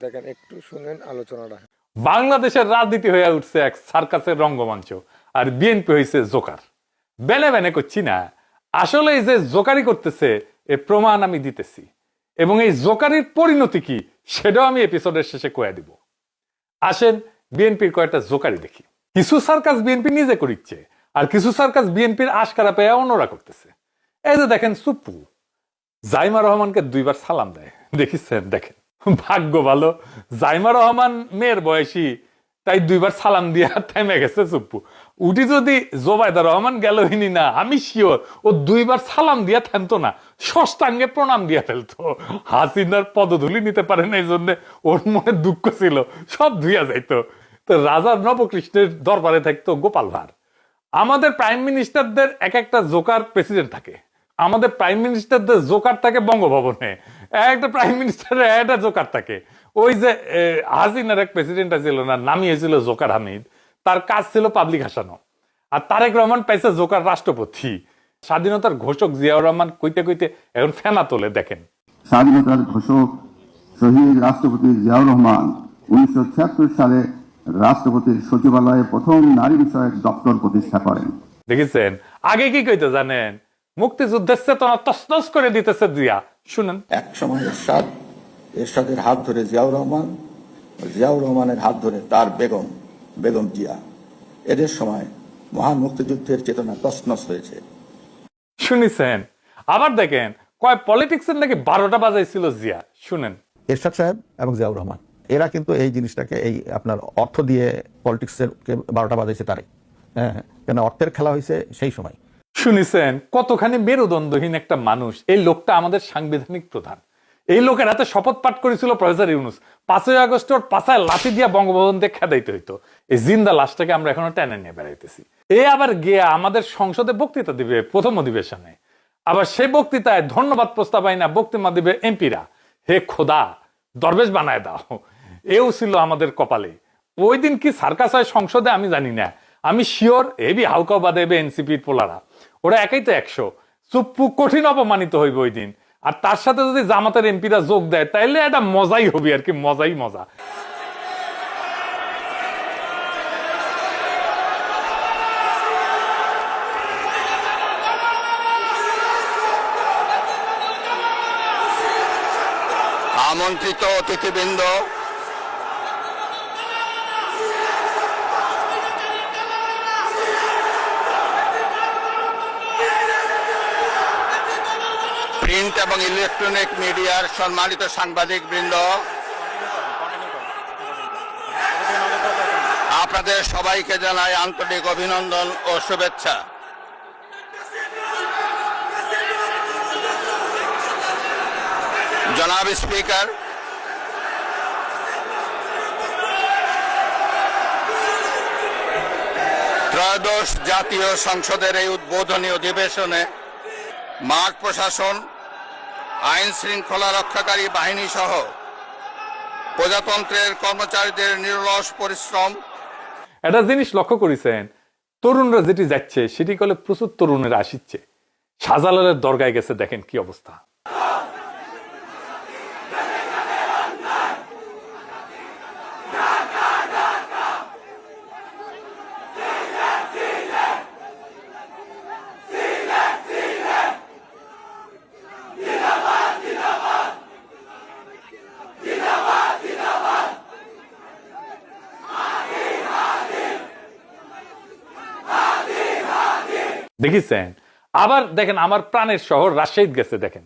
দেখেন একটু শুনেন আলোচনাটা। বাংলাদেশের রাজনীতি হয়ে উঠছে এক সার্কাসের রঙ্গমঞ্চ, আর বিএনপি হয়েছে জোকার। বেনে বেনে করছি না, আসলে এই যে জোকারি করতেছে এ প্রমাণ আমি দিতেছি, এবং এই জোকারির পরিণতি কি সেটাও আমি এপিসোডের শেষে কয়ে দিব। আসেন বিএনপির কয়েকটা জোকারি দেখি। কিছু সার্কাস বিএনপি নিজে করিচ্ছে, আর কিছু সার্কাস বিএনপির আশকারা পেয়ে অন্যরা করতেছে। এই যে দেখেন সুপ্পু জাইমা রহমানকে 2বার সালাম দেয়, দেখিছেন? দেখেন ভাগ্য ভালো, জাইমা রহমান মেয়ের বয়সী, তাই 2বার সালাম দিয়া থেমে গেছে সুপ্পু। উঠি যদি জোবায়দা রহমান গেলহিনী না, আমি শিওর ও 2বার সালাম দিয়া থামতো না, ষষ্ঠাঙ্গে প্রণাম দিয়া ফেলতো। হাসিনার পদধূলি নিতে পারে না, এই জন্য ওর মনে দুঃখ ছিল, সব ধুইয়া যাইতো। তো রাজা নবকৃষ্ণের দরবারে থাকতো গোপাল ভাঁড়। আমাদের প্রাইম মিনিস্টারদের এক একটা জোকার প্রেসিডেন্ট থাকে, আমাদের প্রাইম মিনিস্টারদের জোকার থাকে বঙ্গভবনে, একটা প্রাইম মিনিস্টারের একটা জোকার থাকে। ওই যে হাসিনার এক প্রেসিডেন্ট ছিল না, নামিয়েছিল জোকার হামিদ, তার কাজ ছিল পাবলিক হাসানো। আর তারেক রহমান পাইছে জোকার রাষ্ট্রপতি। স্বাধীনতার ঘোষক জিয়াউর রহমান কইতে কইতে এখন ফেনা তোলে, দেখেন। স্বাধীনতার ঘোষক শহীদ রাষ্ট্রপতি জিয়াউর রহমান 1976 সালে রাষ্ট্রপতির সচিবালয়ে প্রথম নারী বিষয়ক দপ্তর প্রতিষ্ঠা করেন। দেখেছেন? আগে কি কইতে জানেন? মুক্তিযুদ্ধের চেতনা তছনছ করে দিতেছে জিয়া। শুনেন। এক সময় এরশাদের হাত ধরে জিয়াউর রহমান, জিয়াউর রহমানের হাত ধরে তার বেগম জিয়া, এদের সময় মহান মুক্তিযুদ্ধের চেতনা তছনছ হয়েছে। শুনেছেন? আবার দেখেন কয় পলিটিক্সের নাকি 12টা বাজাইছিল জিয়া। শুনেন। এরশাদ সাহেব এবং জিয়াউর রহমান এরা কিন্তু এই জিনিসটাকে এই আপনার অর্থ দিয়ে পলিটিক্সের 12টা বাজাইছে তারাই। হ্যাঁ, কেন অর্থের খেলা হয়েছে সেই সময়। শুনেছেন কতখানি মেরুদণ্ডহীন একটা মানুষ এই লোকটা? আমাদের সাংবিধানিক প্রধান। এই লোকের হাতে শপথ পাঠ করেছিল প্রফেসর ইউনূস। 5ই আগস্ট ওর পাছায় লাঠি দিয়া বঙ্গভবন দিয়ে খেদাইতে হইতো। এই জিন্দা লাশটাকে আমরা এখনো টেনে নিয়ে বেড়াইতেছি। এ আবার গিয়া আমাদের সংসদে বক্তৃতা দিবে প্রথম অধিবেশনে। আবার সেই বক্তৃতায় ধন্যবাদ প্রস্তাব আইনা বক্তৃতা দিবে এমপিরা। হে খোদা, দরবেশ বানায় দাও। এও ছিল আমাদের কপালে। ওই দিন কি সার্কাস হয় সংসদে আমি জানি না, আমি শিওর হেভি হাউকাও বাঁধাইবে এনসিপির পোলারা। ওরা একাই তো 100। চুপ্পু কঠিন অপমানিত হইবে ওই দিন। আর তার সাথে যদি জামাতের এমপিরা যোগ দেয় তাইলে এটা মজাই হবে আর কি, মজাই মজা। আমন্ত্রিত অতিথিবৃন্দ, প্রিন্ট এবং ইলেকট্রনিক মিডিয়ার সম্মানিত সাংবাদিক বৃন্দ, আপনাদের সবাইকে জানাই আন্তরিক অভিনন্দন ও শুভেচ্ছা। জনাব স্পিকার, ত্রয়োদশ জাতীয় সংসদের এই উদ্বোধনী অধিবেশনে মাঠ প্রশাসন, আইন শৃঙ্খলা রক্ষাকারী বাহিনী সহ প্রজাতন্ত্রের কর্মচারীদের নিরলস পরিশ্রম। একটা জিনিস লক্ষ্য করেছেন? তরুণরা যেটি যাচ্ছে সেটি কলে প্রচুর তরুণেরা আসিচ্ছে। শাহজালালের দরগায় গেছে, দেখেন কি অবস্থা। দেখিছেন? আবার দেখেন আমার প্রাণের শহর রাজশাহী গেছে, দেখেন।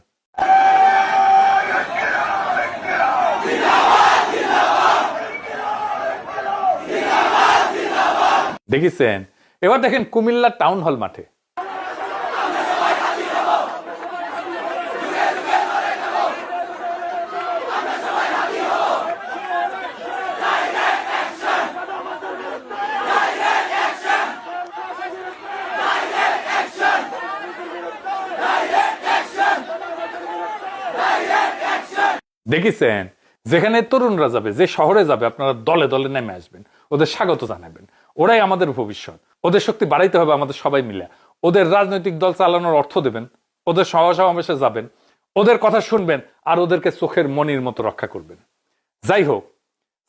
দেখিছেন? এবার দেখেন কুমিল্লা টাউন হল মাঠে। দেখেছেন? যেখানে তরুণরা যাবে, যে শহরে যাবে, আপনারা দলে দলে নেমে আসবেন, ওদের স্বাগত জানাবেন। ওরাই আমাদের ভবিষ্যৎ। ওদের শক্তি বাড়াইতে হবে আমাদের সবাই মিলে। ওদের রাজনৈতিক দল চালানোর অর্থ দেবেন, ওদের সভা সমাবেশে যাবেন, ওদের কথা শুনবেন, আর ওদেরকে চোখের মনির মতো রক্ষা করবেন। যাই হোক,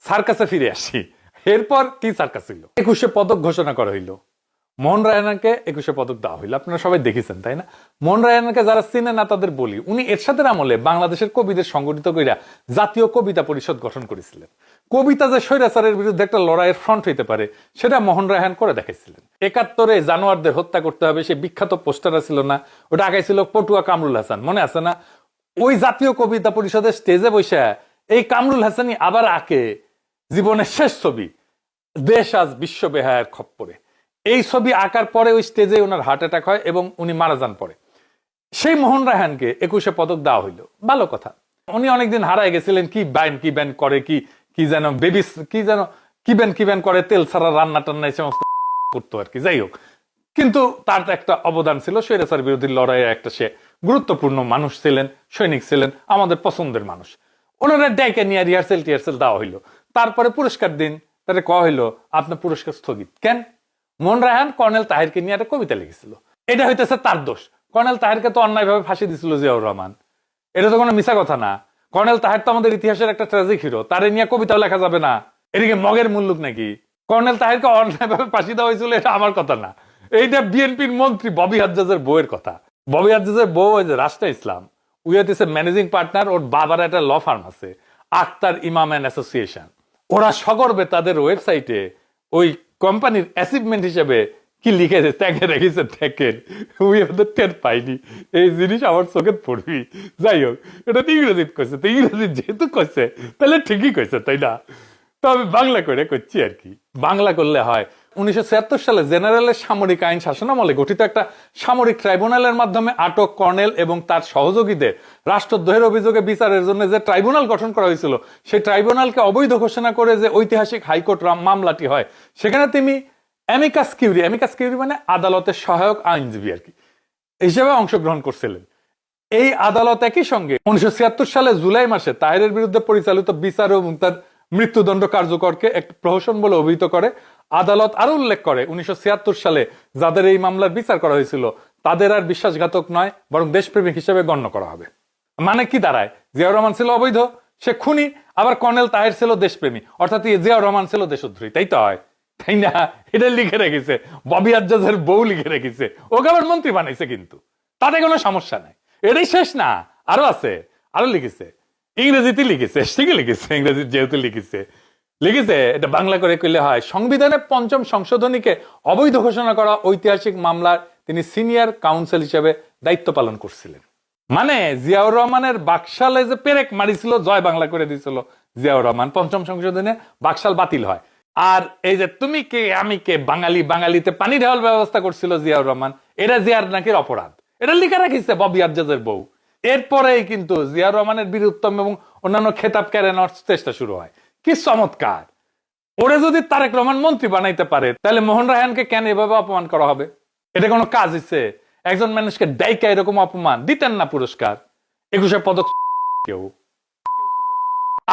সার্কাসে ফিরে আসি। এরপর কি সার্কাস ছিল? 21শে পদক ঘোষণা করা হইল, মোহন রায়নাকে 21শে পদক দেওয়া হইল। আপনারা সবাই দেখেছেন তাই না? মোহন রায়নাকে যারা চিনে না তাদের বলি, উনি এরশাদের আমলে বাংলাদেশের কবিদের সংগঠিত কইরা জাতীয় কবিতা পরিষদ গঠন করেছিলেন। কবিতা যে স্বৈরাচারের বিরুদ্ধে একটা লড়াইয়ের ফ্রন্ট হইতে পারে সেটা মোহন রায়হান করে দেখাইছিলেন। 71-এ জানোয়ারদের হত্যা করতে হবে, সে বিখ্যাত পোস্টার ছিল না, ওটা আগাইছিল পটুয়া কামরুল হাসান, মনে আছে না? ওই জাতীয় কবিতা পরিষদের স্টেজে বসে এই কামরুল হাসানই আবার আঁকে জীবনের শেষ ছবি দেশ আজ বিশ্ব বেহায়ার খপ্পরে। এই ছবি আঁকার পরে ওই স্টেজে ওনার হার্ট অ্যাটাক হয় এবং উনি মারা যান পরে। সেই মোহন রায়হানকে 21শে পদক দেওয়া হইল, ভালো কথা। উনি অনেকদিন হারায় গেছিলেন, কি ব্যান করে, কি যেন বেবি কি ব্যান করে, তেল ছাড়া রান্না টান্না এই সমস্ত করতো আর কি। যাই হোক, কিন্তু তার একটা অবদান ছিল, স্বৈরাচার বিরোধী লড়াইয়ে একটা সে গুরুত্বপূর্ণ মানুষ ছিলেন, সৈনিক ছিলেন, আমাদের পছন্দের মানুষ। ওনারা ডাইকে নিয়ে রিহার্সেল টিহার্সেল দেওয়া হইলো। তারপরে পুরস্কার দিন, তাদের কয়া হইলো আপনার পুরস্কার স্থগিত। কেন? মোহন রায়হান কর্নেল তাহিরকে নিয়ে একটা কবিতা লিখেছিল, এটা হইতেছে তার দোষ। কর্নেল তাহিরকে তো অন্যায়ভাবে ফাঁসি দিছিল জিয়াউর রহমান, এটা তো কোনো মিছা কথা না। কর্নেল তাহির তো আমাদের ইতিহাসের একটা ট্র্যাজিক হিরো, তারে নিয়ে কবিতাও লেখা যাবে না? এদিকে মগের মুল্লুক নাকি? কর্নেল তাহিরকে অন্যায়ভাবে ফাঁসি দেওয়া হয়েছিল, এটা আমার কথা না, এইটা বিএনপির মন্ত্রী ববি হাজ্জাজের বউয়ের কথা। ববি হাজ্জাজের বউ ওই যে রাষ্ট্র ইসলাম, উইয়াতেছে ম্যানেজিং পার্টনার, ওর বাবার একটা ল ফার্ম আছে, আক্তার ইমাম অ্যান্ড অ্যাসোসিয়েশন। ওরা সগর্বে তাদের ওয়েবসাইটে ওই কোম্পানির অ্যাচিভমেন্ট হিসেবে কি লিখেছে, ট্যাগে রেখেছে, ট্যাগের উই ওদের টের পাইনি, এই জিনিস আমার চোখে পড়বি। যাই হোক, এটা ইংরেজিত কইছে, তো ইংরেজি যেহেতু কইছে তাহলে ঠিকই কইছে, তাই না? তো আমি বাংলা করে করছি আর কি, বাংলা করলে হয়। 1976 সালে জেনারেলের সামরিক আইন শাসনামলে গঠিত একটা সামরিক ট্রাইব্যুনালের মাধ্যমে আটক কর্নেল এবং তার সহযোগীদের রাষ্ট্রদ্রোহের অভিযোগে বিচারের জন্য যে ট্রাইব্যুনাল গঠন করা হয়েছিল, সেই ট্রাইব্যুনালকে অবৈধ ঘোষণা করে যে ঐতিহাসিক হাইকোর্ট মামলাটি হয়, সেখানে তিনি অ্যামিকাস কিউরি মানে আদালতের সহায়ক আইনজীবী আর কি হিসেবে অংশগ্রহণ করছিলেন। এই আদালত একই সঙ্গে 1976 সালে জুলাই মাসে তাহেরের বিরুদ্ধে পরিচালিত বিচার এবং তার মৃত্যুদণ্ড কার্যকরকে এক প্রহসন বলে অভিহিত করে। আদালত আরো উল্লেখ করে 1976 সালে যাদের এই মামলার বিচার করা হয়েছিল তাদের আর বিশ্বাসঘাতক নয়, বরং দেশপ্রেমিক হিসেবে গণ্য করা হবে। মানে কি দাঁড়ায়? জিয়াউর রহমান ছিল অবৈধ, সে খুনি, আবার কর্নেল তাহের ছিল দেশপ্রেমী, অর্থাৎ জিয়াউর রহমান ছিল দেশদ্রোহী, তাই তো হয়, তাই না? এটা লিখে রেখেছে ববি হাজ্জাজের বউ, লিখে রেখেছে, ওকে আবার মন্ত্রী বানাইছে, কিন্তু তাতে কোনো সমস্যা নাই। এটাই শেষ না, আরো আছে, আরো লিখেছে, ইংরেজিতে লিখেছে, ঠিকই লিখেছে, ইংরেজি যেহেতু লিখেছে, এটা বাংলা করে কইলে হয়। সংবিধানের ৫ম সংশোধনীকে অবৈধ ঘোষণা করা ঐতিহাসিক মামলার তিনি সিনিয়র কাউন্সিল হিসেবে দায়িত্ব পালন করছিলেন। মানে জিয়াউর রহমানের বাকশালে যে পেরেক মারিছিল, জয় বাংলা করে দিয়েছিল জিয়াউর রহমান, ৫ম সংশোধনে বাকশাল বাতিল হয়। আর এই যে তুমি কে আমি কে, বাঙালিতে পানি ঢালার ব্যবস্থা করছিল জিয়াউর রহমান, এটা জিয়ার নাকি অপরাধ, এটা লিখে রাখিছে ববি হাজ্জাজের বউ। এরপরেই কিন্তু জিয়াউর রহমানের বীরুত্তম এবং অন্যান্য খেতাব কেড়ে নেওয়ার চেষ্টা শুরু হয়। কি চমৎকার! ওরে যদি তারেক রহমান মন্ত্রী বানাইতে পারে, তাহলে মোহন রায়হানকে কেন এভাবে অপমান করা হবে? এটা কোনো কাজ হচ্ছে? একজন মানুষকে ডাইকা এরকম অপমান দিতেন না পুরস্কার? 21শে পদক কেউ।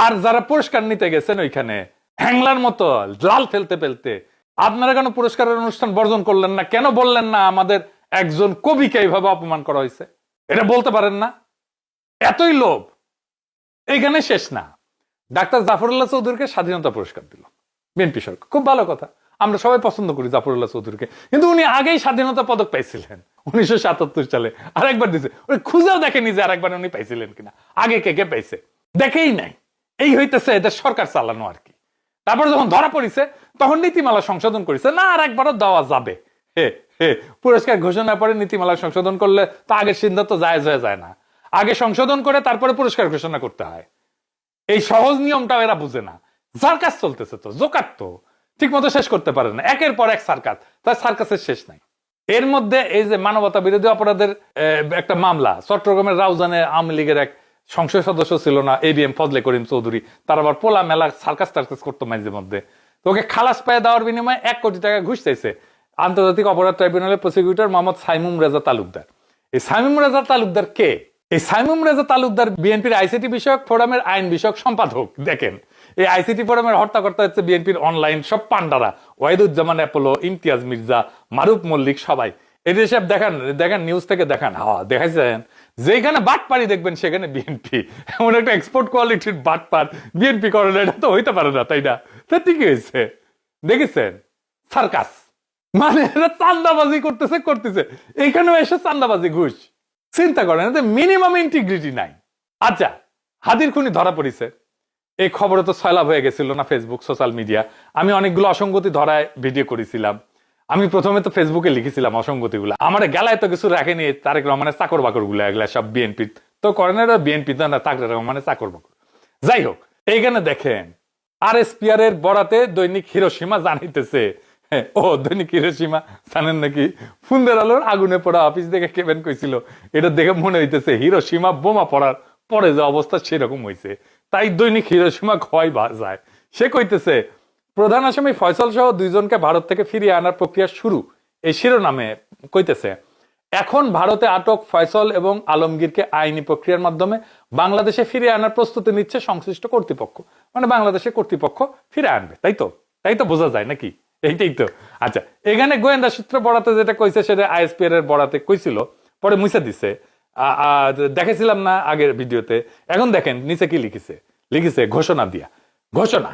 আর যারা পুরস্কার নিতে গেছেন ওইখানে হ্যাংলার মতো লাল ফেলতে, আপনারা কেন পুরস্কারের অনুষ্ঠান বর্জন করলেন না? কেন বললেন না আমাদের একজন কবিকে এইভাবে অপমান করা হয়েছে? এটা বলতে পারেন না? এতই লোভ। এইখানে শেষ না, ডাক্তার জাফরুল্লাহ চৌধুরীকে স্বাধীনতা পুরস্কার দিল বিএনপি সরকার, খুব ভালো কথা, আমরা সবাই পছন্দ করি জাফরুল্লাহ চৌধুরীকে, কিন্তু উনি আগেই স্বাধীনতা পদক পাইছিলেন 1977 সালে, আরেকবার দিছে, উনি খুঁজেও দেখেনি যে আরেকবার উনি পাইছিলেন কিনা, আগে কে পাইছে দেখেই নাই। এই হইতেছে এদের সরকার চালানো আর কি। তারপর যখন ধরা পড়িছে তখন নীতিমালা সংশোধন করেছে, না আর একবারও দেওয়া যাবে, পুরস্কার ঘোষণা পরে নীতিমালা সংশোধন করলে তো আগের সিদ্ধান্ত জায়েজ হয়ে যায় না, আগে সংশোধন করে তারপরে পুরস্কার ঘোষণা করতে হয়। এই সহজ নিয়মটাও এরা বুঝে না। সার্কাস চলতেছে তো, জোকার তো ঠিক মতো শেষ করতে পারে না, একের পর এক সার্কাস, তাই সার্কাসের শেষ নাই। এর মধ্যে এই যে মানবতা বিরোধী অপরাধের একটা মামলা, চট্টগ্রামের রাউজানে আওয়ামী লীগের এক সংসদ সদস্য ছিল না ABM ফজলে করিম চৌধুরী, তার আবার পোলা মেলা সার্কাস টার্কাস করতো মাঝে মধ্যে, ওকে খালাস পায়ে দেওয়ার বিনিময়ে 1 কোটি টাকা ঘুষ চাইছে আন্তর্জাতিক অপরাধ ট্রাইব্যুনালের প্রসিকিউটর মোহাম্মদ সাইমুম রেজা তালুকদার। এই সাইমুম রেজা তালুকদার কে? এই সাইমুম রেজা তালুকদার বিএনপির আইসিটি বিষয়ক ফোরামের আইন বিষয়ক সম্পাদক। দেখেন, এই আইসিটি ফোরামের হর্তাকর্তা হচ্ছে বিএনপির অনলাইন সব পান্ডারা, ওয়াহিদুজ্জামান অ্যাপোলো, ইমতিয়াজ মির্জা, মারুফ মল্লিক, সবাই। এই সব দেখেন নিউজ থেকে দেখান, দেখাইছেন যেখানে বাটপারি দেখবেন সেখানে বিএনপি, এমন একটা এক্সপোর্ট কোয়ালিটির বাটপার বিএনপি করে না, এটা তো হইতে পারে না, তাই না? তা ঠিকই হয়েছে, দেখেছেন সার্কাস, মানে এরা চান্দাবাজি করতেছে এইখানেও এসে চান্দাবাজি, ঘুষ, চিন্তা করেন, মিনিমাম ইন্টিগ্রিটি নাই। আচ্ছা, হাদির খুনি ধরা পড়েছে, এই খবরে তো ছয়লাভ হয়ে গেছিল না ফেসবুক সোশ্যাল মিডিয়া। আমি অনেকগুলো অসঙ্গতি ধরায় ভিডিও করেছিলাম। আমি প্রথমে তো ফেসবুকে লিখেছিলাম অসঙ্গতি গুলা, আমার গেলায় তো কিছু রাখেনি তারেক রহমানের চাকর বাকর গুলা, এগুলা সব বিএনপি তো করে না, বিএনপি তো না, তারেক রহমানের চাকর বাকর। যাই হোক, এইখানে দেখেন RSPR এর বরাতে দৈনিক হিরোশিমা জানাইতেছে, ও দৈনিক হিরোশিমা জানেন নাকি, ফুন্দের আলোর আগুনে পড়া অফিস দেখে কেবেন কইছিল, এটা দেখে মনে হইতেছে হিরোশিমা বোমা পড়ার পরে যে অবস্থা সেরকম হয়েছে, তাই দৈনিক হিরোশিমা খোয়াই যায়। সে কইতেছে প্রধান আসামি ফয়সাল সহ 2 জনকে ভারত থেকে ফিরিয়ে আনার প্রক্রিয়া শুরু, এই শিরোনামে কইতেছে এখন ভারতে আটক ফয়সাল এবং আলমগীরকে আইনি প্রক্রিয়ার মাধ্যমে বাংলাদেশে ফিরিয়ে আনার প্রস্তুতি নিচ্ছে সংশ্লিষ্ট কর্তৃপক্ষ, মানে বাংলাদেশের কর্তৃপক্ষ ফিরে আনবে, তাই তো বোঝা যায় নাকি? এইটাই তো। আচ্ছা, এখানে গোয়েন্দা সূত্র বরাতে যেটা কইছে সেটা ISPR এর বরাতে কইছিল, পরে মুছে দিছে, দেখেছিলাম না আগের ভিডিওতে। এখন দেখেন নিচে কি লিখেছে ঘোষণা দিয়া, ঘোষণা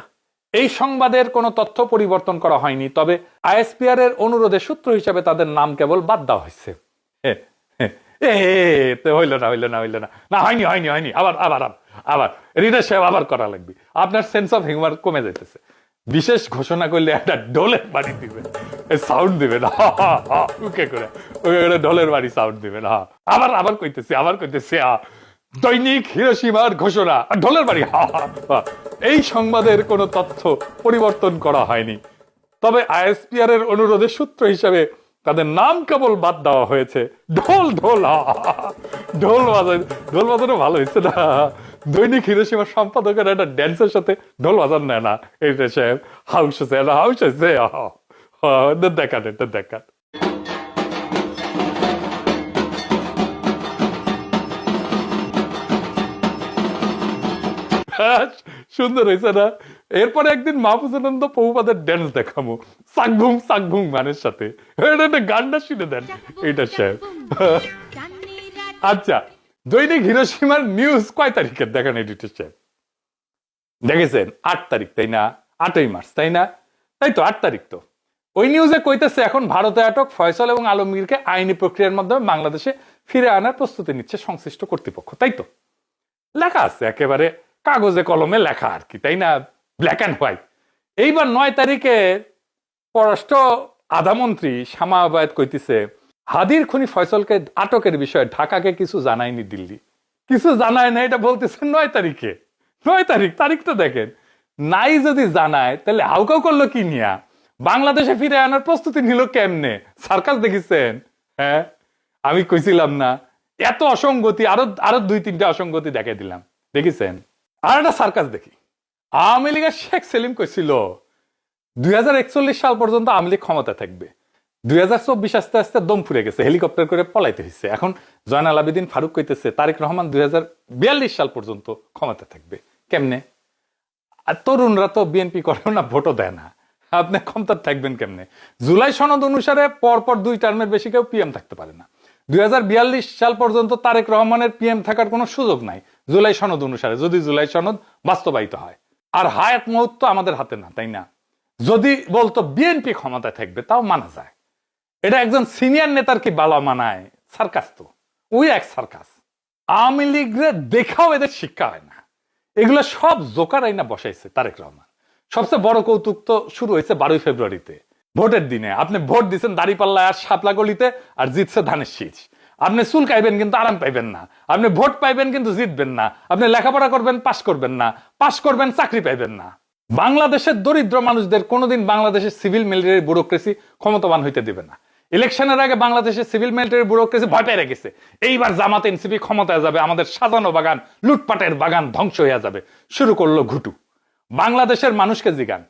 এই সংবাদের কোনো তথ্য পরিবর্তন করা হয়নি, তবে ISPR এর অনুরোধের সূত্র হিসাবে তাদের নাম কেবল বাদ দেওয়া হয়েছে। হইল না, হয়নি, আবার রিডার সাহেব আবার করা লাগবে, আপনার সেন্স অফ হিউমার কমে যাইতেছে। বিশেষ ঘোষণা করলে একটা ঢোলের বাড়ি দিবেন, সাউন্ড দিবেন, উকে করে ঢোলের বাড়ি সাউন্ড দিবেন, আবার কইতেছি দৈনিক হিরোশিমার ঘোষণা, ঢোলের বাড়ি, এই সংবাদের কোনো তথ্য পরিবর্তন করা হয়নি, তবে ISPR এর অনুরোধের সূত্র হিসাবে তাদের নাম কেবল বাদ দেওয়া হয়েছে। ঢোল বাজানো ভালো হয়েছে না? দৈনিক হিরোশিমার সম্পাদকের একটা ড্যান্সের সাথে ঢোল বাজান নেয় না, এটা সাহেব হাউস হয়েছে, দেখান। সুন্দর হয়েছে না? এরপরে একদিন মাহফুজানন্দ প্রভুপাদের ড্যান্স দেখাবো, সাকভুম গানের সাথে, এটা গানটা শুনে দেন এইটা সাহেব। আচ্ছা, দৈনিক হিরোশিমার নিউজ কয় তারিখের দেখেন এডিটর সাহেব, দেখেছেন 8 তারিখ, তাই না? 8ই মার্চ, তাই না? তাই তো 8 তারিখ। তো ওই নিউজে কইতেছে এখন ভারতে আটক ফয়সাল এবং আলমগীরকে আইনি প্রক্রিয়ার মাধ্যমে বাংলাদেশে ফিরে আনার প্রস্তুতি নিচ্ছে সংশ্লিষ্ট কর্তৃপক্ষ, তাই তো লেখা আছে, একেবারে কাগজে কলমে লেখা আর কি, তাই না? Black and white. এইবার 9 তারিখে পররাষ্ট্র আধামন্ত্রী শামা আবায়েদ কইতেছে হাদির খুনি ফয়সালকে আটকের বিষয়ে ঢাকাকে কিছু জানায়নি দিল্লি, কিছু জানায় না, এটা বলতেছে 9 তারিখে। 9 তারিখটা দেখেন, নাই যদি জানায় তাহলে হাউকাউ করলো কি নিয়া, বাংলাদেশে ফিরে আনার প্রস্তুতি নিল কেমনে? সার্কাস দেখেছেন? হ্যাঁ, আমি কইছিলাম না এত অসঙ্গতি, আরো 2-3টা অসঙ্গতি দেখাই দিলাম, দেখেছেন? আর একটা সার্কাস দেখি, আওয়ামী লীগের শেখ সেলিম কইছিল 2041 সাল পর্যন্ত আওয়ামী লীগ ক্ষমতা থাকবে, 2024 আস্তে আস্তে দম ফুরে গেছে, হেলিকপ্টার করে পলাইতে হয়েছে। এখন জয়নাল আবেদিন ফারুক কইতেছে তারেক রহমান 2042 সাল পর্যন্ত ক্ষমতা থাকবে, কেমনে? আর তরুণরা তো বিএনপি করেও না, ভোটও দেয় না, আপনি ক্ষমতা থাকবেন কেমনে? জুলাই সনদ অনুসারে পরপর 2 টার্মের বেশি কেউ PM থাকতে পারে না। 2042 সাল পর্যন্ত তারেক রহমানের PM থাকার কোনো সুযোগ নাই জুলাই সনদ অনুসারে, যদি জুলাই সনদ বাস্তবায়িত হয়। আর হায়াত মুহূর্ত আমাদের হাতে না, তাই না? যদি বলতো বিএনপি ক্ষমতায় থাকবে তাও মানা যায়, এটা একজন সিনিয়র নেতার কি বালা মানায়? সার্কাস তো, ওই এক সার্কাস। আওয়ামী লীগরে দেখাও এদের শিক্ষা হয় না, এগুলো সব জোকার আইনা বসাইছে তারেক রহমান। সবচেয়ে বড় কৌতুক তো শুরু হয়েছে 12 ফেব্রুয়ারিতে, ভোটের দিনে। আপনি ভোট দিচ্ছেন দাঁড়িপাল্লা আর শাপলা গলিতে, আর জিতছে ধানের শীষ। আপনি চুল খাইবেন কিন্তু আরাম পাইবেন না, আপনি ভোট পাইবেন কিন্তু জিতবেন না, আপনি লেখাপড়া করবেন পাশ করবেন না, পাশ করবেন চাকরি পাইবেন না। বাংলাদেশের দরিদ্র মানুষদের কোনোদিন বাংলাদেশের সিভিল মিলিটারি ব্যুরোক্রেসি ক্ষমতাবান হইতে দিবে না। ইলেকশনের আগে বাংলাদেশের সিভিল মিলিটারি ব্যুরোক্রেসি ভয় পেয়ে রেখেছে, এইবার জামাত এনসিপি ক্ষমতায় যাবে, আমাদের সাজানো বাগান, লুটপাটের বাগান ধ্বংস হয়ে যাবে। শুরু করলো ঘুটু। বাংলাদেশের মানুষকে জিগান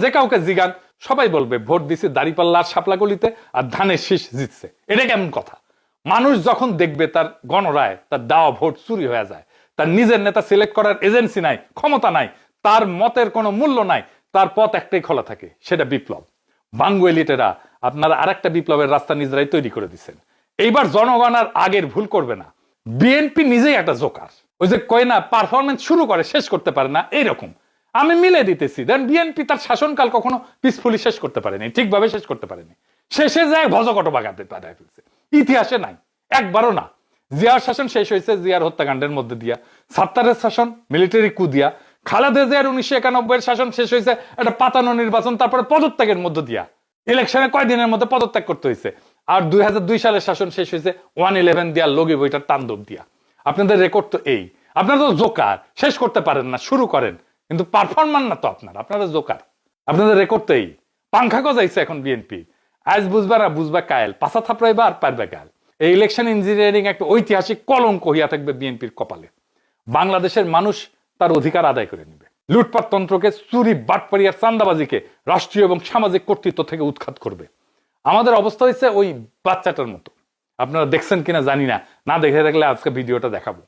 যে কাউকে জিগান, সবাই বলবে ভোট দিছে দাঁড়িপাল্লার শাপলাগলিতে আর ধানের শীষ জিতছে। এটা কেমন কথা? মানুষ যখন দেখবে তার গণরায়, তার দেওয়া ভোট চুরি হয়ে যায়, তার নিজের নেতা সিলেক্ট করার এজেন্সি নাই, ক্ষমতা নাই, তার মতের কোনো মূল্য নাই, তার পথ একটাই খোলা থাকে, সেটা বিপ্লব। বাঙ্গু এলিটেরা আপনারা আরেকটা বিপ্লবের রাস্তা নিজেরাই তৈরি করে দিচ্ছেন। এইবার জনগণ আর আগের ভুল করবে না। বিএনপি নিজেই একটা জোকার। ওই যে কয় না, পারফরমেন্স শুরু করে শেষ করতে পারে না, এইরকম। আমি মিলে দিতেছি, দেন বিএনপি তার শাসনকাল কখনো পিসফুলি শেষ করতে পারেনি, ঠিকভাবে শেষ করতে পারেনি। শেষে যায় ভজকট বাগাতে পারে ফেলছে, ইতিহাসে নাই, একবারও না। জিয়ার শাসন শেষ হয়েছে জিয়ার হত্যাকাণ্ডের মধ্যে দিয়া, সাত্তারের শাসন মিলিটারি কু দিয়া, খালেদা জিয়ার 1991 এর শাসন শেষ হয়েছে একটা পাতানো নির্বাচন, তারপরে পদত্যাগের মধ্য দিয়া, ইলেকশনে কয়দিনের মধ্যে পদত্যাগ করতে হয়েছে। আর 2002 সালের শাসন শেষ হয়েছে 111 দিয়া, লগি বইটার তাণ্ডব দিয়া। আপনাদের রেকর্ড তো এই। আপনারা তো জোকার, শেষ করতে পারেন না, শুরু করেন কিন্তু পারফরমান না তো আপনারা জোকার। আপনাদের রেকর্ড তো এই। পাংখা গজাইছে এখন বিএনপি, আজ বুঝবা না বুঝবা কায়েল, পাছা থাপড়াইবা আর পারবে কায়েল। এই ইলেকশন ইঞ্জিনিয়ারিং একটা ঐতিহাসিক কলঙ্ক হইয়া থাকবে বিএনপির কপালে। বাংলাদেশের মানুষ তার অধিকার আদায় করে নিবে। লুটপাট তন্ত্রকে, চুরি বাটপাড়ি আর চান্দাবাজিকে রাষ্ট্রীয় এবং সামাজিক কর্তৃত্ব থেকে উৎখাত করবে। আমাদের অবস্থা হয়েছে ওই বাচ্চাটার মতো। আপনারা দেখছেন কিনা জানি না, না দেখে থাকলে আজকে ভিডিওটা দেখাবো।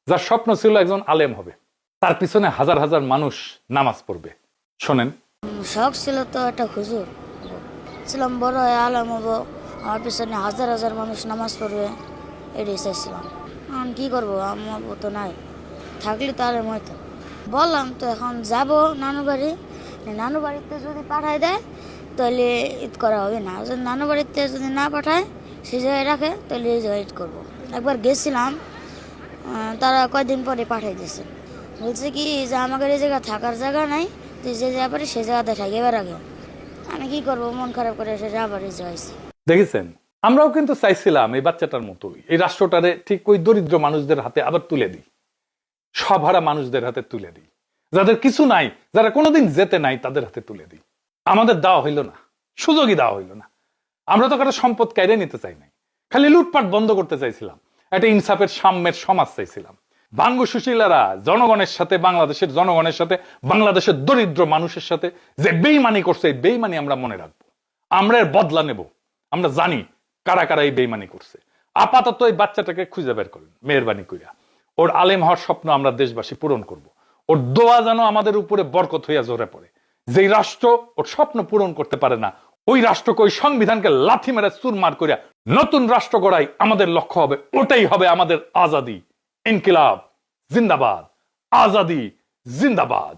যার স্বপ্ন ছিল একজন আলেম হবে, তার পিছনে হাজার হাজার মানুষ নামাজ পড়বে। শোনেন। শখ ছিল তো একটা হুজুর ছিলাম, বড় হয়ে আলেম হবো, আমার পিছনে হাজার হাজার মানুষ নামাজ পড়বে, এটাই চাইছিলাম। এখন কি করবো, আমার তো নাই, থাকলে তো আলেম হয়তো। বললাম তো এখন যাব নানু বাড়ি, নানু বাড়িতে যদি পাঠায় দেয় তাহলে ঈদ করা হবে না, যদি নানু বাড়িতে যদি না পাঠায় সে জায়গায় রাখে তাহলে এই জায়গায় ঈদ করবো। একবার গেছিলাম, তারা কয়েকদিন পরে পাঠিয়ে দিয়েছে, বলছে কি যে আমাদের এই জায়গা থাকার জায়গা নাই, তুই যে যা পারিস সে জায়গাতে থাকি এবার আগে। আমি কি করবো, মন খারাপ করে সে আবার যাইছি। দেখেছেন, আমরাও কিন্তু চাইছিলাম এই বাচ্চাটার মতোই এই রাষ্ট্রটারে ঠিক ওই দরিদ্র মানুষদের হাতে আবার তুলে দিই, সবহারা মানুষদের হাতে তুলে দিই, যাদের কিছু নাই, যারা কোনোদিন যেতে নাই তাদের হাতে তুলে দিই। আমাদের দেওয়া হইল না, সুযোগই দেওয়া হইল না। আমরা তো কারো সম্পদ কেড়ে নিতে চাই নাই, খালি লুটপাট বন্ধ করতে চাইছিলাম, একটা ইনসাফের সাম্যের সমাজ চাইছিলাম। বাঙ্গু সুশীলারা জনগণের সাথে, বাংলাদেশের জনগণের সাথে, বাংলাদেশের দরিদ্র মানুষের সাথে যে বেইমানি করছে, এই বেইমানি আমরা মনে রাখবো, আমরা এর বদলা নেব। আমরা জানি কারা কারা এই বেইমানি করছে। আপাতত এই বাচ্চাটাকে খুঁজে বের করেন মেহেরবানি কইরা। ওর আলেম হওয়ার স্বপ্ন আমরা দেশবাসী পূরণ করব। ওর দোয়া যেন আমাদের উপরে বরকত হইয়া ঝরে পড়ে। যেই রাষ্ট্র ওর স্বপ্ন পূরণ করতে পারে না, ওই রাষ্ট্রকে, ওই সংবিধানকে লাথি মেরে চুরমার করিয়া নতুন রাষ্ট্র গড়াই আমাদের লক্ষ্য হবে। ওটাই হবে আমাদের আজাদি। ইনকিলাব জিন্দাবাদ, আজাদি জিন্দাবাদ।